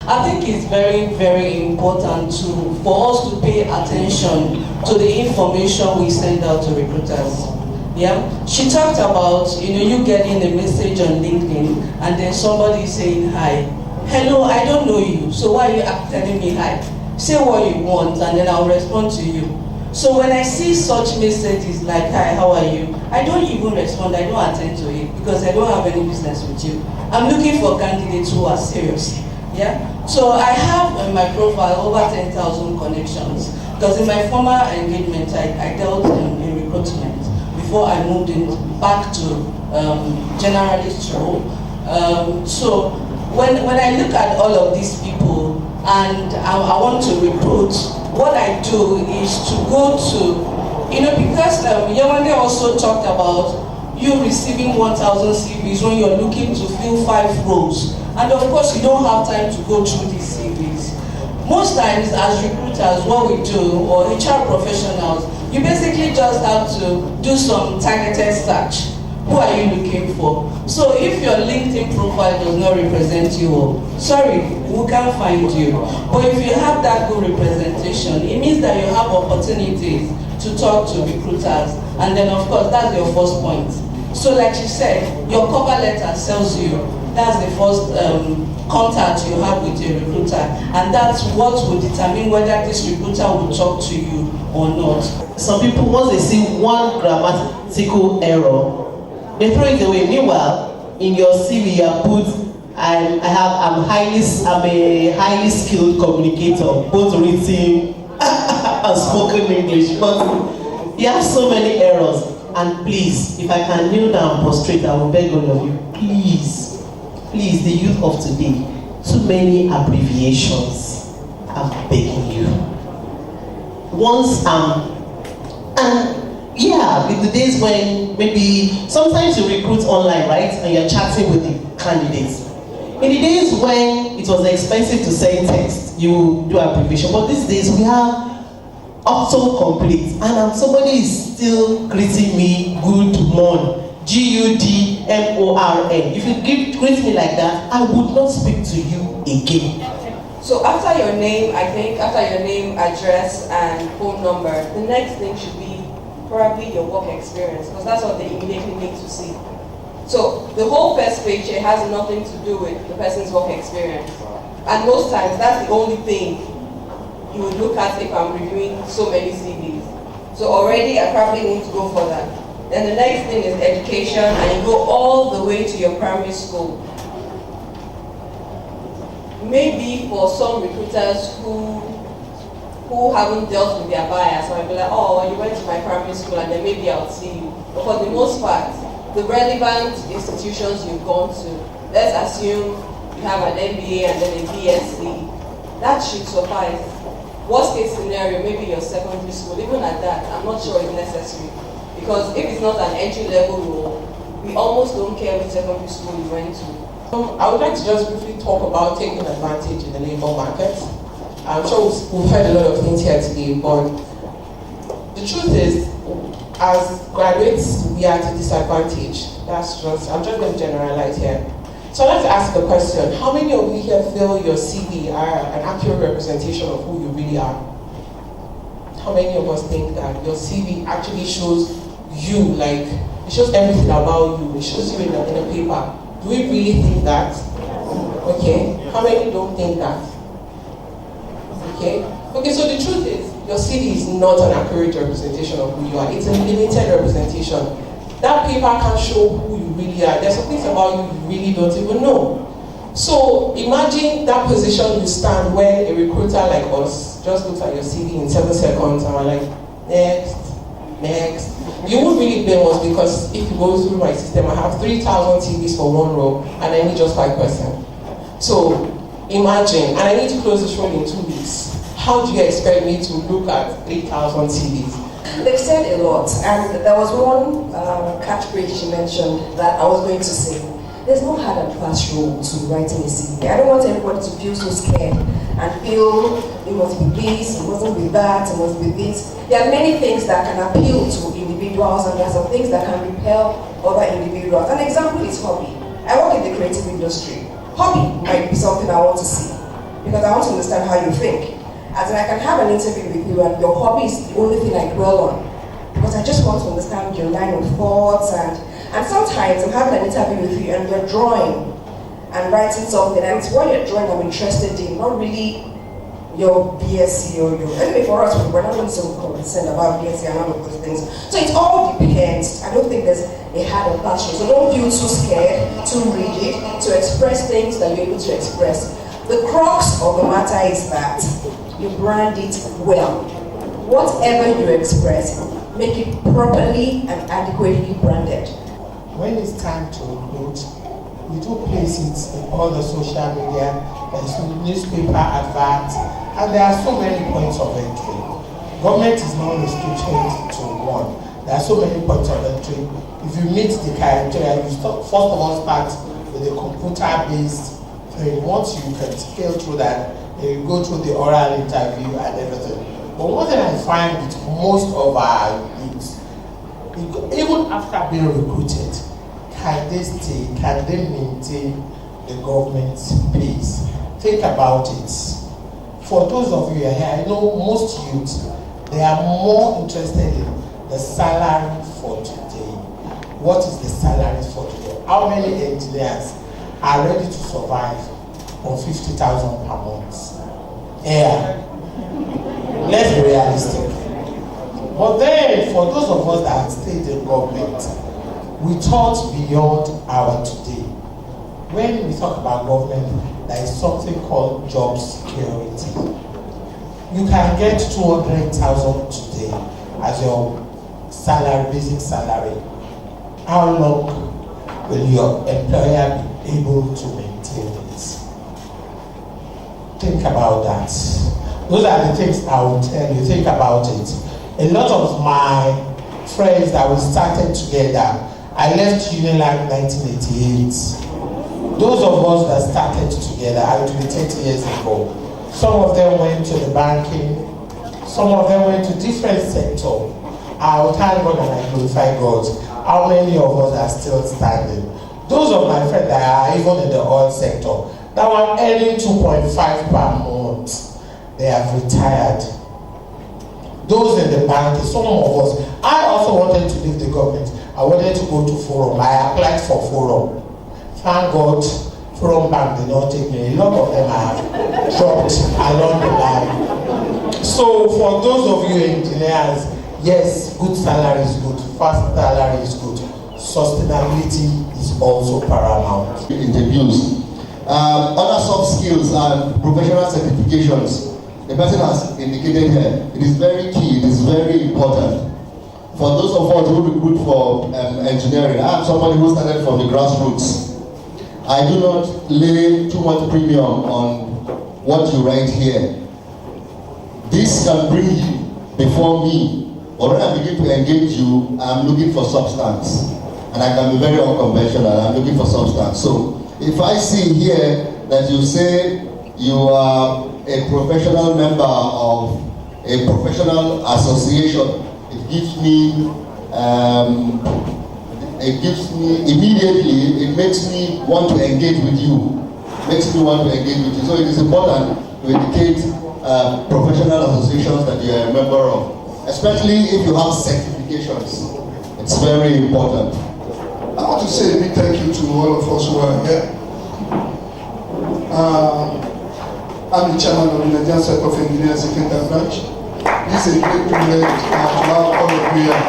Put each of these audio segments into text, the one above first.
I think it's very, very important for us to pay attention to the information we send out to recruiters. Yeah, she talked about you getting a message on LinkedIn and then somebody saying hi. Hello, I don't know you, so why are you telling me hi? Say what you want and then I'll respond to you. So when I see such messages like hi, how are you? I don't even respond, I don't attend to it because I don't have any business with you. I'm looking for candidates who are serious. Yeah? So I have in my profile over 10,000 connections because in my former engagement I dealt in recruitment before I moved back to generalist role. So when I look at all of these people and I want to recruit, what I do is to go to, because Yawande also talked about you receiving 1,000 CVs when you're looking to fill 5 roles. And of course, you don't have time to go through these CVs. Most times as recruiters, what we do, or HR professionals, you basically just have to do some targeted search. Who are you looking for? So if your LinkedIn profile does not represent you, sorry, we can't find you. But if you have that good representation, it means that you have opportunities to talk to recruiters. And then of course, that's your first point. So like she said, your cover letter sells you. That's the first contact you have with a recruiter. And that's what will determine whether this recruiter will talk to you or not. Some people, once they see one grammatical error, they throw it away. Meanwhile, in your CV, you have put, I'm a highly skilled communicator, both written and spoken English. But you have so many errors. And please, if I can kneel down and prostrate, I will beg all of you, please, the youth of today, too many abbreviations. I'm begging you. Yeah, in the days when maybe sometimes you recruit online, right? And you're chatting with the candidates. In the days when it was expensive to send text, you do abbreviation. But these days we have autocomplete, and somebody is still greeting me good morning, GUDMORN. If you greet me like that, I would not speak to you again. So after your name, address, and phone number, the next thing should be probably your work experience, because that's what they immediately need to see. So the whole first page here has nothing to do with the person's work experience. And most times, that's the only thing you would look at if I'm reviewing so many CVs. So already, I probably need to go for that. Then the next thing is education, and you go all the way to your primary school. Maybe for some recruiters who haven't dealt with their bias, might be like, oh, you went to my primary school and then maybe I'll see you. But for the most part, the relevant institutions you've gone to, let's assume you have an MBA and then a BSc, that should suffice. Worst case scenario, maybe your secondary school, even at that, I'm not sure it's necessary. Because if it's not an entry-level role, we almost don't care which secondary school you went to. I would like to just briefly talk about taking advantage in the labor market. I'm sure we've heard a lot of things here today, but the truth is, as graduates, we are at a disadvantage. I'm just going to generalize here. So I'd like to ask a question. How many of you here feel your CV are an accurate representation of who you really are? How many of us think that your CV actually shows you, like, it shows everything about you, it shows you in a paper? Do we really think that? Okay. How many don't think that? Okay, so the truth is, your CV is not an accurate representation of who you are. It's a limited representation. That paper can show who you really are. There's some things about you really don't even know. So imagine that position you stand when a recruiter like us just looks at your CV in 7 seconds and we're like, next. You won't really blame us, because if you go through my system, I have 3,000 CVs for one role and I need just 5%. So imagine, and I need to close this role in 2 weeks. How do you expect me to look at 3,000 CVs? They've said a lot, and there was one catchphrase she mentioned that I was going to say. There's no hard and fast rule to writing a CV. I don't want everybody to feel so scared and feel it must be this, it mustn't be that, it must be this. There are many things that can appeal to individuals, and there are some things that can repel other individuals. An example is hobby. I work in the creative industry. Hobby might be something I want to see. because I want to understand how you think. As in, I can have an interview with you and your hobby is the only thing I dwell on. Because I just want to understand your line of thoughts, and sometimes I'm having an interview with you and you're drawing and writing something, and it's what you're drawing I'm interested in, not really your BSc or your... Anyway, for us, we're not really so concerned about BSc and all of those things. So it all depends. I don't think there's a hard or fast rule. So don't feel too scared, too rigid, to express things that you're able to express. The crux of the matter is that you brand it well. Whatever you express, make it properly and adequately branded. When it's time to recruit, we do place it in all the social media, there's newspaper adverts, and there are so many points of entry. Government is not restricted to one. There are so many points of entry. If you meet the criteria, you first of all start with a computer-based thing. Once you can scale through that, then you go through the oral interview and everything. But one thing I find with most of our youths, even after being recruited, can they stay, can they maintain the government's pace? Think about it. For those of you here, I know most youths, they are more interested in the salary for today. What is the salary for today? How many engineers are ready to survive on 50,000 per month? Yeah. Let's be realistic. But then, for those of us that stayed in government, we thought beyond our today. When we talk about government, there is something called job security. You can get 200,000 today as your salary, basic salary. How long will your employer be able to maintain it? Think about that. Those are the things I will tell you. Think about it. A lot of my friends that we started together, I left Unilag 1988. Those of us that started together, I will be 30 years ago. Some of them went to the banking, some of them went to different sectors. I will thank God and I glorify God. How many of us are still standing? Those of my friends that are even in the oil sector, that were earning 2.5 per month, they have retired. Those in the bank, some of us, I also wanted to leave the government. I wanted to go to Forum. I applied for Forum. Thank God, Forum Bank did not take me. A lot of them have dropped along the line. So for those of you engineers, yes, good salary is good, fast salary is good. Sustainability is also paramount. Interviews. Other soft skills and professional certifications. The person has indicated here, it is very key, it is very important. For those of us who recruit for engineering, I am somebody who started from the grassroots. I do not lay too much premium on what you write here. This can bring you before me, but when I begin to engage you, I'm looking for substance. And I can be very unconventional, I'm looking for substance. So, if I see here that you say you are a professional member of a professional association, it gives me immediately, it makes me want to engage with you. So it is important to indicate professional associations that you are a member of, especially if you have certifications. It's very important. I want to say a big thank you to all of us who are here. I'm the chairman of the Nigerian Society of Engineers in Kenya branch. This is a great privilege to have all of you here.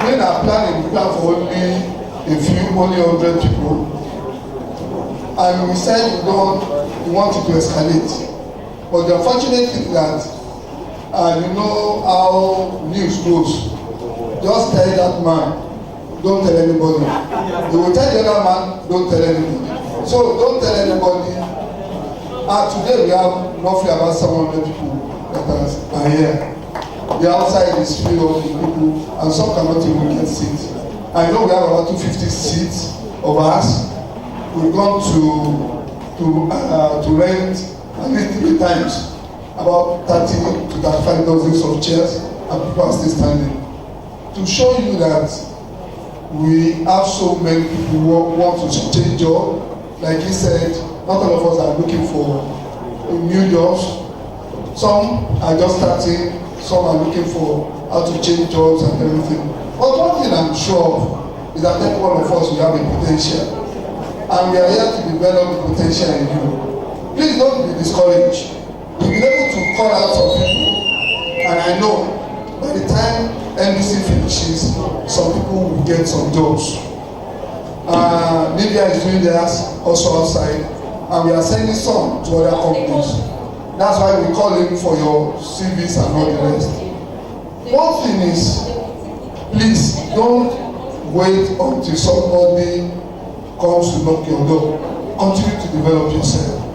When our planning, we plan for only 100 people. And we said we wanted to escalate. But the unfortunate thing is that you know how news goes. Just tell that man, don't tell anybody. You will tell the other man, don't tell anybody. So don't tell anybody. Today we have roughly about 700 people that are here. The outside is filled up with people, and some cannot even get seats. I know we have about 250 seats of us. We've gone to rent at least 3 times about 30 to 35 dozens of chairs, and people are still standing. To show you that we have so many people who want to change job, like he said, not all of us are looking for in new jobs. Some are just starting, some are looking for how to change jobs and everything. But one thing I'm sure of is that every one of us will have a potential. And we are here to develop the potential in you. Please don't be discouraged. You've been able to call out some people, and I know by the time NBC finishes, some people will get some jobs. Libya is doing theirs also outside, and we are sending some to other companies. That's why we call in for your CVs and all the rest. One thing is, please don't wait until somebody comes to knock your door. Continue to develop yourself.